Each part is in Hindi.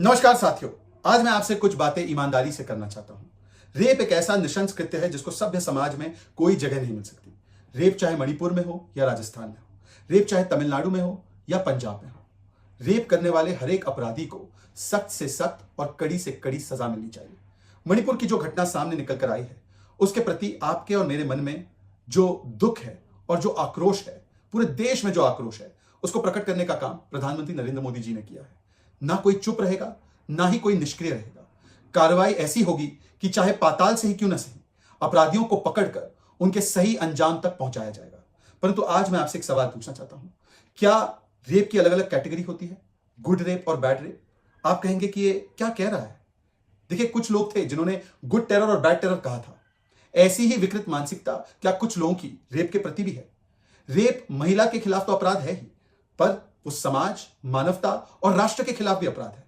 नमस्कार साथियों, आज मैं आपसे कुछ बातें ईमानदारी से करना चाहता हूं। रेप एक ऐसा नृशंस कृत्य है जिसको सभ्य समाज में कोई जगह नहीं मिल सकती। रेप चाहे मणिपुर में हो या राजस्थान में हो, रेप चाहे तमिलनाडु में हो या पंजाब में हो, रेप करने वाले हर एक अपराधी को सख्त से सख्त और कड़ी से कड़ी सजा मिलनी चाहिए। मणिपुर की जो घटना सामने निकल कर आई है, उसके प्रति आपके और मेरे मन में जो दुख है और जो आक्रोश है, पूरे देश में जो आक्रोश है, उसको प्रकट करने का काम प्रधानमंत्री नरेंद्र मोदी जी ने किया है। ना कोई चुप रहेगा, ना ही कोई निष्क्रिय रहेगा। कार्रवाई ऐसी होगी कि चाहे पाताल से ही क्यों न सही, अपराधियों को पकड़कर उनके सही अंजाम तक पहुंचाया जाएगा। परंतु आज मैं आपसे एक सवाल पूछना चाहता हूं, क्या रेप की अलग अलग कैटेगरी होती है, गुड रेप और बैड रेप? आप कहेंगे कि ये क्या कह रहा है? देखिए, कुछ लोग थे जिन्होंने गुड टेरर और बैड टेरर कहा था। ऐसी ही विकृत मानसिकता क्या कुछ लोगों की रेप के प्रति भी है? रेप महिला के खिलाफ तो अपराध है ही, पर वो समाज, मानवता और राष्ट्र के खिलाफ भी अपराध है।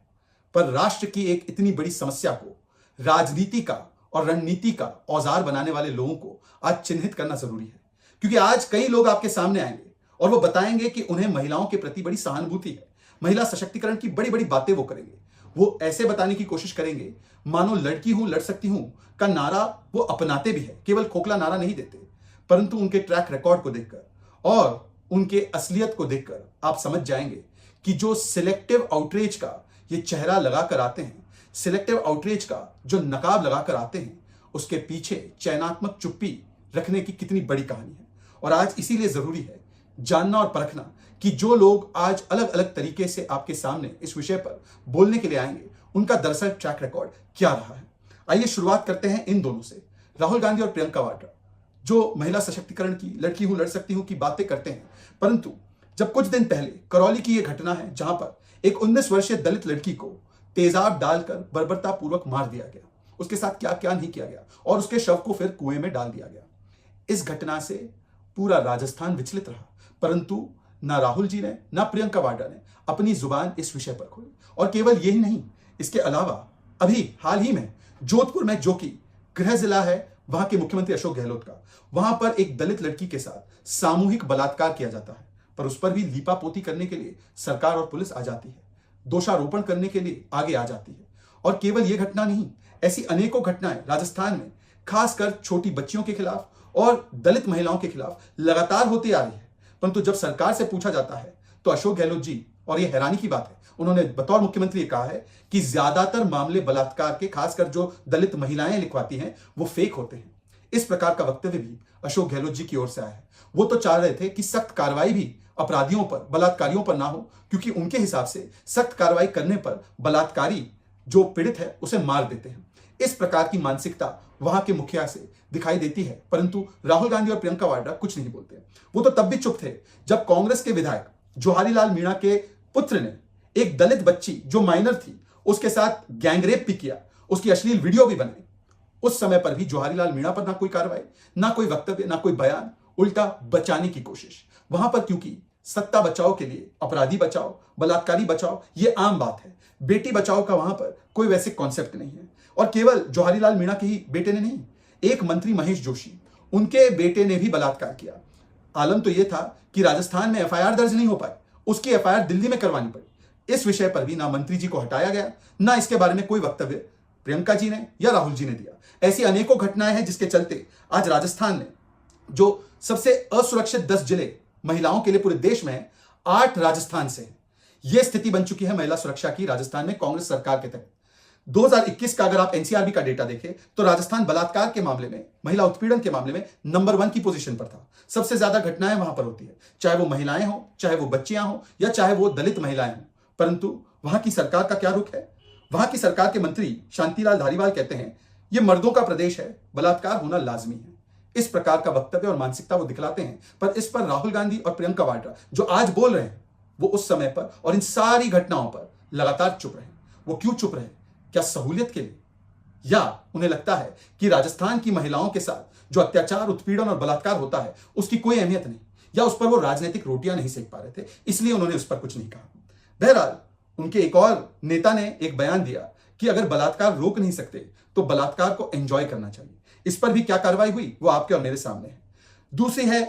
पर राष्ट्र की एक इतनी बड़ी समस्या को राजनीति का और रणनीति का औजार बनाने वाले लोगों को आज चिन्हित करना जरूरी है, क्योंकि आज कई लोग आपके सामने आएंगे और वो बताएंगे कि उन्हें महिलाओं के प्रति बड़ी सहानुभूति है। महिला सशक्तिकरण की बड़ी बड़ी बातें वो करेंगे। वो ऐसे बताने की कोशिश करेंगे मानो लड़की हूं, लड़ सकती हूं का नारा वो अपनाते भी है, केवल खोखला नारा नहीं देते। परंतु उनके ट्रैक रिकॉर्ड को देखकर और उनके असलियत को देखकर आप समझ जाएंगे कि जो सिलेक्टिव आउटरीच का ये चेहरा लगाकर आते हैं, सिलेक्टिव आउटरीच का जो नकाब लगाकर आते हैं, उसके पीछे चयनात्मक चुप्पी रखने की कितनी बड़ी कहानी है। और आज इसीलिए जरूरी है जानना और परखना कि जो लोग आज अलग अलग तरीके से आपके सामने इस विषय पर बोलने के लिए आएंगे, उनका दरअसल ट्रैक रिकॉर्ड क्या रहा है। आइए शुरुआत करते हैं इन दोनों से, राहुल गांधी और प्रियंका वाड्रा, जो महिला सशक्तिकरण की, लड़की हूं, लड़ सकती हूं की बातें करते हैं। परंतु जब कुछ दिन पहले करौली की यह घटना है, जहां पर एक 19 वर्षीय दलित लड़की को तेजाब डालकर बर्बरतापूर्वक मार दिया गया, उसके साथ क्या क्या नहीं किया गया और उसके शव को फिर कुएं में डाल दिया गया। इस घटना से पूरा राजस्थान विचलित रहा, परंतु ना राहुल जी ने ना प्रियंका वाड्रा ने अपनी जुबान इस विषय पर खोली। और केवल यही नहीं, इसके अलावा अभी हाल ही में जोधपुर में, जो कि गृह जिला है वहां के मुख्यमंत्री अशोक गहलोत का, वहां पर एक दलित लड़की के साथ सामूहिक बलात्कार किया जाता है, पर उस पर भी लीपापोती करने के लिए सरकार और पुलिस आ जाती है, दोषारोपण करने के लिए आगे आ जाती है। और केवल यह घटना नहीं, ऐसी अनेकों घटनाएं राजस्थान में खासकर छोटी बच्चियों के खिलाफ और दलित महिलाओं के खिलाफ लगातार होती आ रही है। परंतु जब सरकार से पूछा जाता है तो अशोक गहलोत जी, और यह हैरानी की बात है, उन्होंने बतौर मुख्यमंत्री कहा है कि ज्यादातर मामले बलात्कार के, खासकर जो दलित महिलाएं लिखवाती हैं, वो फेक होते हैं। इस प्रकार का वक्तव्य भी अशोक गहलोत जी की ओर से आया है। वो तो चाह रहे थे कि सख्त कार्रवाई भी अपराधियों पर, बलात्कारियों पर ना हो, क्योंकि उनके हिसाब से सख्त कार्रवाई करने पर बलात्कारी जो पीड़ित है उसे मार देते हैं। इस प्रकार की मानसिकता वहां के मुखिया से दिखाई देती है। परंतु राहुल गांधी और प्रियंका वाड्रा कुछ नहीं बोलते। वो तो तब भी चुप थे जब कांग्रेस के विधायक जोहारीलाल मीणा के पुत्र ने एक दलित बच्ची जो माइनर थी, उसके साथ गैंगरेप भी किया, उसकी अश्लील वीडियो भी बनाई। उस समय पर भी जोहारीलाल मीणा पर ना कोई कार्रवाई, ना कोई वक्तव्य, ना कोई बयान, उल्टा बचाने की कोशिश। वहां पर क्योंकि सत्ता बचाओ के लिए अपराधी बचाओ, बलात्कारी बचाओ, यह आम बात है। बेटी बचाओ का वहां पर कोई वैसे कॉन्सेप्ट नहीं है। और केवल जोहारीलाल मीणा के ही बेटे ने नहीं, एक मंत्री महेश जोशी, उनके बेटे ने भी बलात्कार किया। आलम तो यह था कि राजस्थान में एफआईआर दर्ज नहीं हो पाई, उसकी एफआईआर दिल्ली में करवानी पड़ी। इस विषय पर भी ना मंत्री जी को हटाया गया, ना इसके बारे में कोई वक्तव्य प्रियंका जी ने या राहुल जी ने दिया। ऐसी अनेकों घटनाएं हैं जिसके चलते आज राजस्थान में, जो सबसे असुरक्षित 10 जिले महिलाओं के लिए पूरे देश में है, 8 राजस्थान से है। यह स्थिति बन चुकी है महिला सुरक्षा की राजस्थान में कांग्रेस सरकार के तहत। 2021 का अगर आप एनसीआरबी का डेटा देखें तो राजस्थान बलात्कार के मामले में, महिला उत्पीड़न के मामले में नंबर 1 की पोजीशन पर था। सबसे ज्यादा घटनाएं वहां पर होती है, चाहे वो महिलाएं हो, चाहे वो बच्चियां हो, या चाहे वो दलित महिलाएं हो। परंतु वहां की सरकार का क्या रुख है? वहां की सरकार के मंत्री शांतिलाल धारीवाल कहते हैं यह मर्दों का प्रदेश है, बलात्कार होना लाजमी है। इस प्रकार का वक्तव्य और मानसिकता वो दिखलाते हैं। पर इस पर राहुल गांधी और प्रियंका वाड्रा जो आज बोल रहे हैं, वो उस समय पर और इन सारी घटनाओं पर लगातार चुप रहे। वो क्यों चुप रहे? क्या सहूलियत के लिए, या उन्हें लगता है कि राजस्थान की महिलाओं के साथ जो अत्याचार, उत्पीड़न और बलात्कार होता है उसकी कोई अहमियत नहीं, या उस पर वो राजनीतिक रोटियां नहीं सेक पा रहे थे, इसलिए उन्होंने उस पर कुछ नहीं कहा। बहरहाल उनके एक और नेता ने एक बयान दिया कि अगर बलात्कार रोक नहीं सकते तो बलात्कार को एंजॉय करना चाहिए। इस पर भी क्या कार्रवाई हुई वो आपके और मेरे सामने है। दूसरी है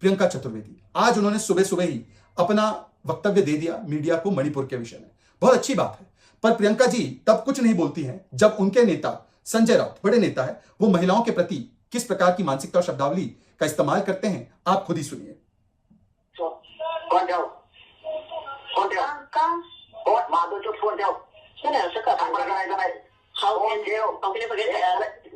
प्रियंका चतुर्वेदी। आज उन्होंने सुबह सुबह ही अपना वक्तव्य दे दिया मीडिया को मणिपुर के विषय में। बहुत अच्छी बात है, पर प्रियंका जी तब कुछ नहीं बोलती हैं जब उनके नेता संजय राउत, बड़े नेता है, वो महिलाओं के प्रति किस प्रकार की मानसिकता और शब्दावली का इस्तेमाल करते हैं, आप खुद ही सुनिए। फोन जाओ, फोन जाओ, फोन मार दो, चुप, फोन जाओ। Sen är så kallad.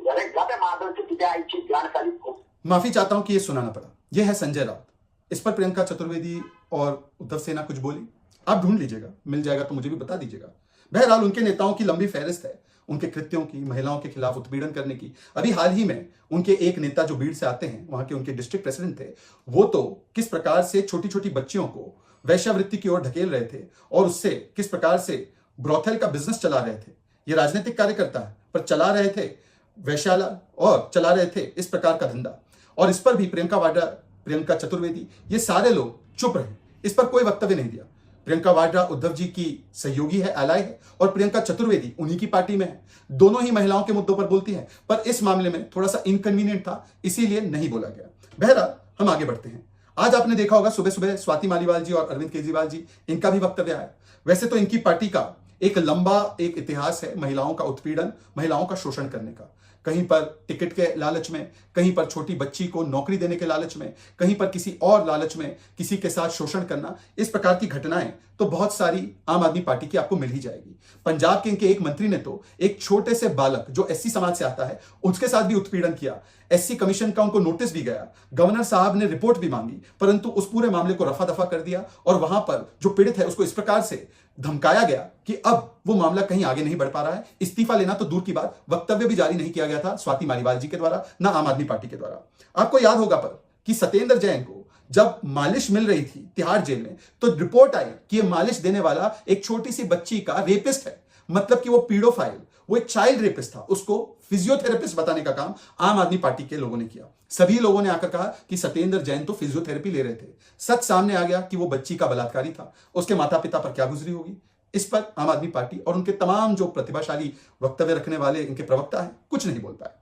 अरे जाते मार दो, चुप जाए, चुप जानकारी को। माफी चाहता हूं कि ये सुनाना पड़ा। यह है संजय राउत। इस पर प्रियंका चतुर्वेदी और उद्धव सेना कुछ बोली? आप ढूंढ लीजिएगा, मिल जाएगा तो मुझे भी बता दीजिएगा। बहरहाल उनके नेताओं की लंबी फहरिस्त है, उनके कृत्यों की, महिलाओं के खिलाफ उत्पीड़न करने की। अभी हाल ही में उनके एक नेता जो बीड़ से आते हैं, वहां के उनके डिस्ट्रिक्ट प्रेसिडेंट थे, वो तो किस प्रकार से छोटी छोटी बच्चियों को वैश्यावृत्ति की ओर ढकेल रहे थे और उससे किस प्रकार से ब्रोथेल का बिजनेस चला रहे थे। ये राजनीतिक कार्यकर्ता है, पर चला रहे थे वैश्याला और चला रहे थे इस प्रकार का धंधा। और इस पर भी प्रियंका वाड्रा, प्रियंका चतुर्वेदी, ये सारे लोग चुप रहे, इस पर कोई वक्तव्य नहीं दिया। प्रियंका वाड्रा उद्धव जी की सहयोगी है, एलाय है, और प्रियंका चतुर्वेदी उन्हीं की पार्टी में है। दोनों ही महिलाओं के मुद्दों पर बोलती हैं, पर इस मामले में थोड़ा सा इनकन्वीनियंट था, इसीलिए नहीं बोला गया। बहरहाल हम आगे बढ़ते हैं। आज आपने देखा होगा सुबह सुबह स्वाति मालीवाल जी और अरविंद केजरीवाल जी, इनका भी वक्तव्य आया। वैसे तो इनकी पार्टी का एक लंबा एक इतिहास है महिलाओं का उत्पीड़न, महिलाओं का शोषण करने का। कहीं पर टिकट के लालच में, कहीं पर छोटी बच्ची को नौकरी देने के लालच में, कहीं पर किसी और लालच में किसी के साथ शोषण करना, इस प्रकार की घटनाएं तो बहुत सारी आम आदमी पार्टी की आपको मिल ही जाएगी। पंजाब के इनके एक मंत्री ने तो एक छोटे से बालक जो एससी समाज से आता है, उसके साथ भी उत्पीड़न किया। एससी कमीशन का उनको नोटिस भी गया, गवर्नर साहब ने रिपोर्ट भी मांगी, परंतु उस पूरे मामले को रफा दफा कर दिया और वहां पर जो पीड़ित है उसको इस प्रकार से धमकाया गया कि अब वो मामला कहीं आगे नहीं बढ़ पा रहा है। इस्तीफा लेना तो दूर की बात, वक्तव्य भी जारी नहीं किया गया था स्वाति मालीवाल जी के द्वारा, ना आम आदमी पार्टी के द्वारा। आपको याद होगा पर कि सत्येंद्र जैन को जब मालिश मिल रही थी तिहाड़ जेल में, तो रिपोर्ट आई कि ये मालिश देने वाला एक छोटी सी बच्ची का रेपिस्ट है, मतलब कि वो पीडोफाइल, वो एक चाइल्ड रेपिस्ट था। उसको फिजियोथेरेपिस्ट बताने का काम आम आदमी पार्टी के लोगों ने किया। सभी लोगों ने आकर कहा कि सत्येंद्र जैन तो फिजियोथेरेपी ले रहे थे। सच सामने आ गया कि वो बच्ची का बलात्कारी था। उसके माता पिता पर क्या गुजरी होगी, इस पर आम आदमी पार्टी और उनके तमाम जो प्रतिभाशाली वक्तव्य रखने वाले इनके प्रवक्ता हैं, कुछ नहीं बोल पाए।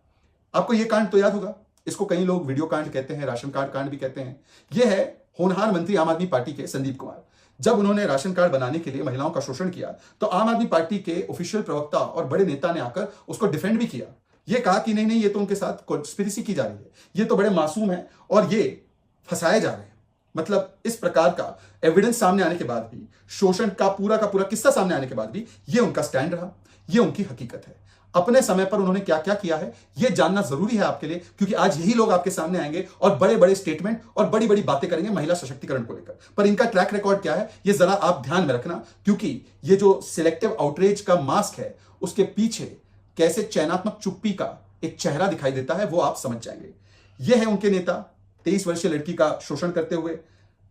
आपको यह कांड तो याद होगा, इसको कई लोग वीडियो कांड कहते हैं, राशन कार्ड कांड भी कहते हैं। यह है होनहार मंत्री आम आदमी पार्टी के संदीप कुमार। जब उन्होंने राशन कार्ड बनाने के लिए महिलाओं का शोषण किया, तो आम आदमी पार्टी के ऑफिशियल प्रवक्ता और बड़े नेता ने आकर उसको डिफेंड भी किया। यह कहा कि नहीं नहीं, ये तो उनके साथ कॉन्स्पिरेसी की जा रही है, ये तो बड़े मासूम हैं और ये फंसाए जा रहे हैं। मतलब इस प्रकार का एविडेंस सामने आने के बाद भी, शोषण का पूरा किस्सा सामने आने के बाद भी, ये उनका स्टैंड रहा, ये उनकी हकीकत है। अपने समय पर उन्होंने क्या क्या किया है, यह जानना जरूरी है आपके लिए, क्योंकि आज यही लोग आपके सामने आएंगे और बड़े बड़े स्टेटमेंट और बड़ी बड़ी बातें करेंगे महिला सशक्तिकरण को लेकर। पर इनका ट्रैक रिकॉर्ड क्या है, यह जरा आप ध्यान में रखना, क्योंकि ये जो सिलेक्टिव आउटरीच का मास्क है, उसके पीछे कैसे चयनात्मक चुप्पी का एक चेहरा दिखाई देता है, वो आप समझ जाएंगे। यह है उनके नेता 23 वर्षीय लड़की का शोषण करते हुए।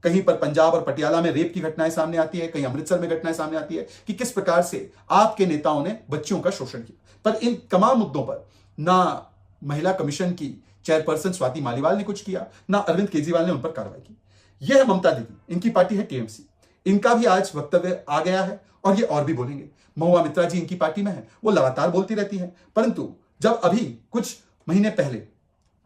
कहीं पर पंजाब और पटियाला में रेप की घटनाएं सामने आती है, कहीं अमृतसर में घटनाएं सामने आती है कि किस प्रकार से आपके नेताओं ने बच्चियों का शोषण किया। पर इन तमाम मुद्दों पर ना महिला कमीशन की चेयरपर्सन स्वाति मालीवाल ने कुछ किया, ना अरविंद केजरीवाल ने उन पर कार्रवाई की। यह है ममता दीदी, इनकी पार्टी है टीएमसी। इनका भी आज वक्तव्य आ गया है और ये और भी बोलेंगे। महुआ मित्रा जी इनकी पार्टी में है, वो लगातार बोलती रहती है, परंतु जब अभी कुछ महीने पहले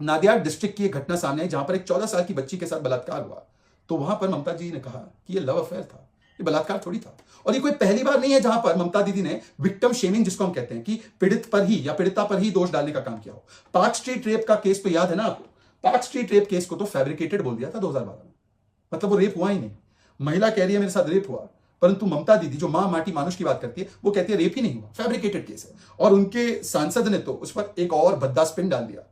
नादियाड डिस्ट्रिक्ट की एक घटना सामने आई जहां पर एक 14 साल की बच्ची के साथ बलात्कार हुआ, तो वहां पर ममता जी ने कहा कि ये लव अफेयर था, ये बलात्कार थोड़ी था। और ये कोई पहली बार नहीं है जहां पर ममता दीदी ने विक्टिम शेमिंग, जिसको हम कहते हैं कि पीड़ित पर ही या पीड़िता पर ही दोष डालने का काम किया हो। पार्क स्ट्रीट रेप का केस तो याद है ना आपको, पार्क स्ट्रीट रेप केस को तो फैब्रिकेटेड बोल दिया था 2012 में, मतलब वो रेप हुआ ही नहीं। महिला कह रही है मेरे साथ रेप हुआ, परंतु ममता दीदी जो मां माटी मानुष की बात करती है, वो कहती है रेप ही नहीं हुआ, फैब्रिकेटेड केस है। और उनके सांसद ने तो उस पर एक और भद्दा स्पिन डाल दिया।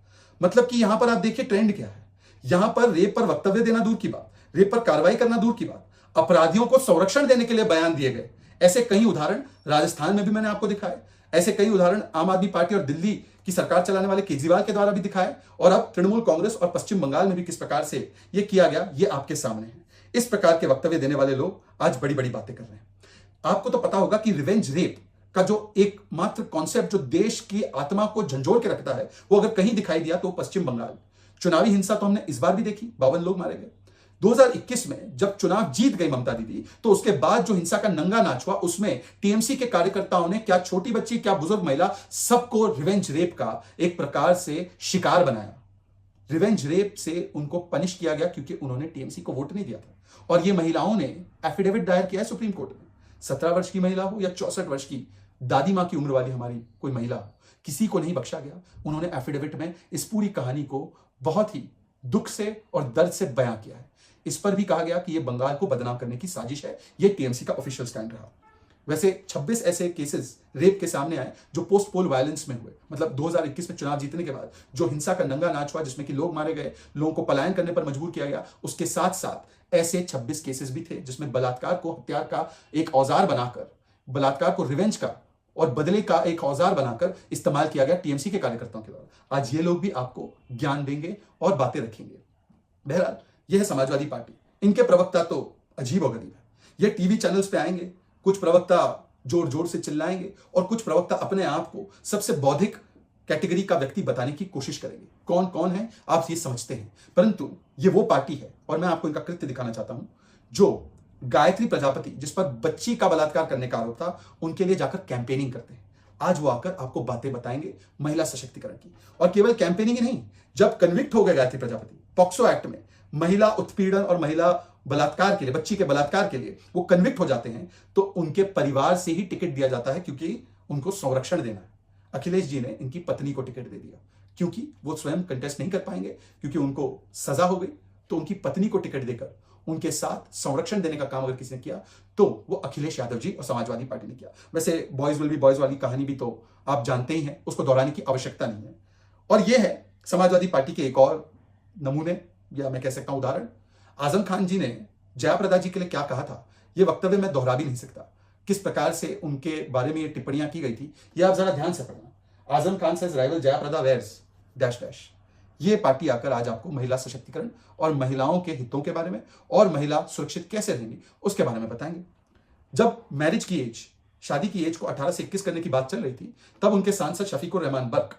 मतलब कि यहां पर आप देखिए ट्रेंड क्या है, यहां पर रेप पर वक्तव्य देना दूर की बात, रेप पर कार्रवाई करना दूर की बात, अपराधियों को संरक्षण देने के लिए बयान दिए गए। ऐसे कई उदाहरण राजस्थान में भी मैंने आपको दिखाए, ऐसे कई उदाहरण आम आदमी पार्टी और दिल्ली की सरकार चलाने वाले केजरीवाल के द्वारा भी दिखाए, और अब तृणमूल कांग्रेस और पश्चिम बंगाल में भी किस प्रकार से यह किया गया, ये आपके सामने है। इस प्रकार के वक्तव्य देने वाले लोग आज बड़ी बड़ी बातें कर रहे हैं। आपको तो पता होगा कि रिवेंज रेप का जो एकमात्र कॉन्सेप्ट जो देश की आत्मा को झंझोड़ के रखता है, वो अगर कहीं दिखाई दिया तो पश्चिम बंगाल। चुनावी हिंसा तो हमने इस बार भी देखी, 52 लोग मारे गए। 2021 में जब चुनाव जीत गई ममता दीदी, तो उसके बाद जो हिंसा का नंगा नाच हुआ, उसमें टीएमसी के कार्यकर्ताओं ने क्या छोटी बच्ची क्या बुजुर्ग महिला, सबको रिवेंज रेप का एक प्रकार से शिकार बनाया। रिवेंज रेप से उनको पनिश किया गया क्योंकि उन्होंने टीएमसी को वोट नहीं दिया था। और ये महिलाओं ने एफिडेविट दायर किया है सुप्रीम कोर्ट में। 17 वर्ष की महिला हो या 64 वर्ष की दादी माँ की उम्र वाली हमारी कोई महिला हो, किसी को नहीं बख्शा गया। उन्होंने एफिडेविट में इस पूरी कहानी को बहुत ही दुख से और दर्द से बयां किया है। इस पर भी कहा गया कि यह बंगाल को बदनाम करने की साजिश है। यह टीएमसी का ऑफिशियल स्टैंड रहा। वैसे 26 ऐसे केसेस रेप के सामने आए जो पोस्ट पोल वायलेंस में हुए, मतलब 2021 में चुनाव जीतने के बाद जो हिंसा का नंगा नाच हुआ, जिसमें कि लोग मारे गए, लोगों को पलायन करने पर मजबूर किया गया। उसके साथ साथ ऐसे 26 केसेस भी थे जिसमें बलात्कार को हथियार का एक औजार बनाकर, बलात्कार को रिवेंज का और बदले का एक औजार बनाकर इस्तेमाल किया गया टीएमसी के कार्यकर्ताओं के द्वारा। आज ये लोग भी आपको ज्ञान देंगे और बातें रखेंगे। बहरहाल यह है समाजवादी पार्टी। इनके प्रवक्ता तो अजीब-ओ-गरीब है। ये टीवी चैनल्स पे आएंगे, कुछ प्रवक्ता जोर जोर से चिल्लाएंगे और कुछ प्रवक्ता अपने आप को सबसे बौद्धिक कैटेगरी का व्यक्ति बताने की कोशिश करेंगे। कौन कौन है आप ये समझते हैं, परंतु ये वो पार्टी है, और मैं आपको इनका कृत्य दिखाना चाहता हूं, जो गायत्री प्रजापति, जिस पर बच्ची का बलात्कार करने का आरोप था, उनके लिए जाकर कैंपेनिंग करते हैं। आज वो आकर आपको बातें बताएंगे महिला सशक्तिकरण की। और केवल कैंपेनिंग ही नहीं, जब कन्विक्ट हो गए गायत्री प्रजापति पॉक्सो एक्ट में महिला उत्पीड़न और महिला बलात्कार के लिए, बच्ची के बलात्कार के लिए वो कन्विक्ट हो जाते हैं, तो उनके परिवार से ही टिकट दिया जाता है, क्योंकि उनको संरक्षण देना है। अखिलेश जी ने इनकी पत्नी को टिकट दे दिया, क्योंकि वो स्वयं कंटेस्ट नहीं कर पाएंगे, क्योंकि उनको सजा हो गई। तो उनकी पत्नी को टिकट देकर उनके साथ संरक्षण देने का काम अगर किसी ने किया तो वो अखिलेश यादव जी और समाजवादी पार्टी ने किया। वैसे बॉयज विल बी बॉयज वाली कहानी भी तो आप जानते ही हैं, उसको दोहराने की आवश्यकता नहीं है। और ये है समाजवादी पार्टी के एक और नमूने, या मैं कह सकता हूं उदाहरण। आजम खान जी ने जयाप्रदा जी के लिए क्या कहा था, यह वक्तव्य मैं दोहरा भी नहीं सकता। किस प्रकार से उनके बारे में ये टिप्पणियां की गई थी, ये आप जरा ध्यान से पढ़ना। Azam Khan says rival Jayaprada wears dash dash. ये पार्टी आकर आज आपको महिला सशक्तिकरण और महिलाओं के हितों के बारे में और महिला सुरक्षित कैसे रहेंगी उसके बारे में बताएंगे। जब मैरिज की एज, शादी की एज को 18 से 21 करने की बात चल रही थी, तब उनके सांसद शफीकुर रहमान बर्क,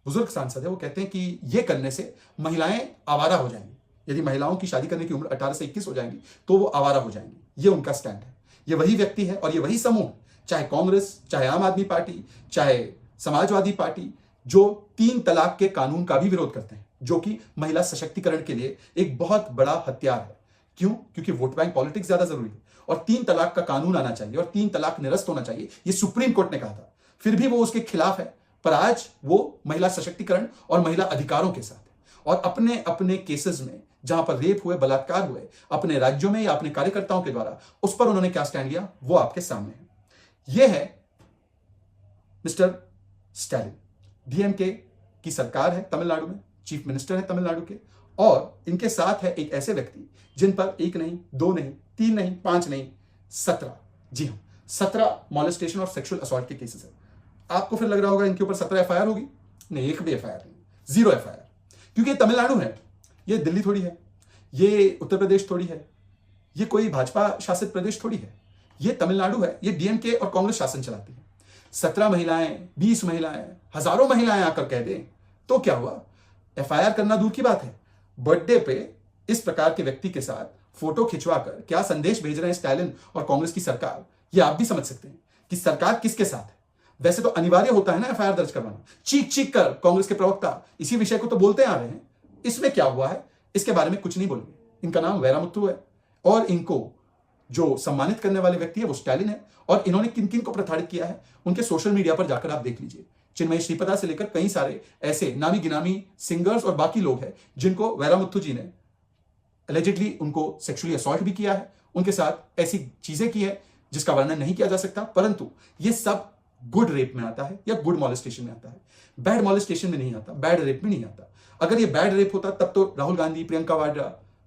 बुजुर्ग सांसद है, वो कहते हैं कि यह करने से महिलाएं आवारा हो जाएंगी। यदि महिलाओं की शादी करने की उम्र 18 से 21 हो जाएंगी तो वो आवारा हो जाएंगी। ये उनका स्टैंड है। ये वही व्यक्ति है और ये वही समूह, चाहे कांग्रेस, चाहे आम आदमी पार्टी, चाहे समाजवादी पार्टी, जो 3 तलाक के कानून का भी विरोध करते हैं, जो कि महिला सशक्तिकरण के लिए एक बहुत बड़ा हथियार है। क्यों? क्योंकि वोट बैंक पॉलिटिक्स ज्यादा जरूरी है और 3 तलाक का कानून आना चाहिए और 3 तलाक निरस्त होना चाहिए, ये सुप्रीम कोर्ट ने कहा था। फिर भी वो उसके खिलाफ है, पर आज वो महिला सशक्तिकरण और महिला अधिकारों के साथ है। और अपने अपने केसेस में जहां पर रेप हुए, बलात्कार हुए, अपने राज्यों में या अपने कार्यकर्ताओं के द्वारा, उस पर उन्होंने क्या स्टैंड लिया वो आपके सामने है। यह है मिस्टर स्टैलिन। डीएमके की सरकार है तमिलनाडु में, चीफ मिनिस्टर है तमिलनाडु के, और इनके साथ है एक ऐसे व्यक्ति जिन पर 1 नहीं, 2 नहीं, 3 नहीं, 5 नहीं, 17, जी हां 17 मॉलेस्टेशन और सेक्सुअल असॉल्ट के केसेस है। आपको फिर लग रहा होगा इनके ऊपर 17 एफआईआर होगी। नहीं, एक भी एफआईआर नहीं, 0 एफआईआर, क्योंकि ये तमिलनाडु है, ये दिल्ली थोड़ी है, ये उत्तर प्रदेश थोड़ी है, ये कोई भाजपा शासित प्रदेश थोड़ी है, ये तमिलनाडु है। ये डीएमके और कांग्रेस शासन चलाती है। 17 महिलाएं, 20 महिलाएं, हजारों महिलाएं आकर कह दें तो क्या हुआ? एफआईआर करना दूर की बात है, बर्थडे पे इस प्रकार के व्यक्ति के साथ फोटो खिंचवाकर क्या संदेश भेज रहे हैं स्टालिन और कांग्रेस की सरकार, ये आप भी समझ सकते हैं कि सरकार किसके साथ है। वैसे तो अनिवार्य होता है ना एफआईआर दर्ज करवाना। चीख चीख कर कांग्रेस के प्रवक्ता इसी विषय को तो बोलते आ रहे हैं। इसमें क्या हुआ है इसके बारे में कुछ नहीं बोलेंगे। इनका नाम वैरामुत्तु है और इनको जो सम्मानित करने वाले व्यक्ति है वो स्टालिन है। और इन्होंने किन किन को प्रताड़ित किया है उनके सोशल मीडिया पर जाकर आप देख लीजिए। चिन्मयी श्रीपदा से लेकर कई सारे ऐसे नामी गिनामी सिंगर्स और बाकी लोग हैं जिनको वैरामुत्तु जी ने एलिजिडली उनको सेक्सुअली असॉल्ट भी किया है, उनके साथ ऐसी चीजें की है जिसका वर्णन नहीं किया जा सकता। परंतु ये सब गुड रेप में आता है या गुड मॉलेस्टेशन में आता है, बैड मॉलेस्टेशन में नहीं आता, बैड रेप में नहीं आता। अगर ये बैड रेप होता तब तो राहुल गांधी, प्रियंका वाड्रा,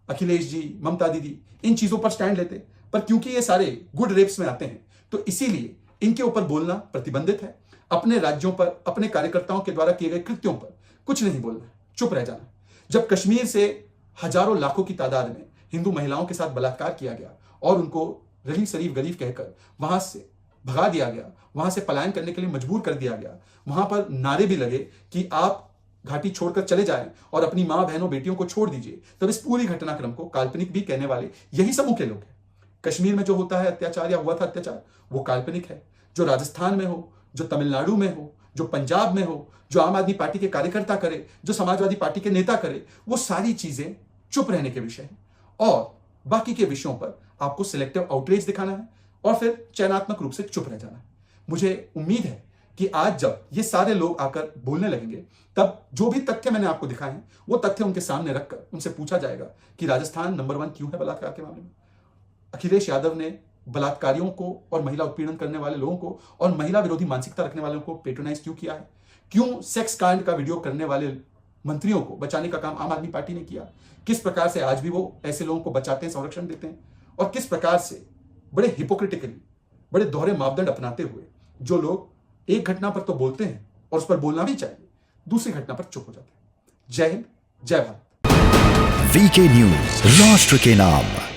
अखिलेश जी, ममता दीदी इन चीजों पर स्टैंड लेते, पर क्योंकि ये सारे गुड रेप्स में आते हैं तो इसीलिए इनके ऊपर बोलना प्रतिबंधित है। अपने राज्यों पर, अपने कार्यकर्ताओं के द्वारा किए गए कृत्यों पर कुछ नहीं बोलना, चुप रह जाना। जब कश्मीर से हजारों लाखों की तादाद में हिंदू महिलाओं के साथ बलात्कार किया गया और उनको रलीफ शरीफ गरीफ कहकर वहां से भगा दिया गया, वहां से पलायन करने के लिए मजबूर कर दिया गया, वहां पर नारे भी लगे कि आप घाटी छोड़कर चले जाएं और अपनी मां बहनों बेटियों को छोड़ दीजिए, तब इस पूरी घटनाक्रम को काल्पनिक भी कहने वाले यही समूह के लोग हैं। कश्मीर में जो होता है अत्याचार या हुआ था अत्याचार, वो काल्पनिक है। जो राजस्थान में हो, जो तमिलनाडु में हो, जो पंजाब में हो, जो आम आदमी पार्टी के कार्यकर्ता करे, जो समाजवादी पार्टी के नेता करे, वो सारी चीजें चुप रहने के विषय है। और बाकी के विषयों पर आपको सिलेक्टिव आउटरीच दिखाना है और फिर चयनात्मक रूप से चुप रह जाना है। मुझे उम्मीद है कि आज जब ये सारे लोग आकर बोलने लगेंगे, तब जो भी तथ्य मैंने आपको दिखाए हैं वो तथ्य उनके सामने रखकर उनसे पूछा जाएगा कि राजस्थान नंबर 1 क्यों है बलात्कार के मामले में। अखिलेश यादव ने बलात्कारियों को और महिला उत्पीड़न करने वाले लोगों को और महिला विरोधी मानसिकता रखने वालों को पेट्रोनाइज क्यों किया है? क्यों सेक्स कांड का वीडियो करने वाले मंत्रियों को बचाने का काम आम आदमी पार्टी ने किया? किस प्रकार से आज भी वो ऐसे लोगों को बचाते हैं, संरक्षण देते हैं, और किस प्रकार से बड़े हिपोक्रिटिकली, बड़े दोहरे मापदंड अपनाते हुए जो लोग एक घटना पर तो बोलते हैं और उस पर बोलना भी चाहिए, दूसरी घटना पर चुप हो जाते हैं। जय हिंद, जय भारत। वीके न्यूज, राष्ट्र के नाम।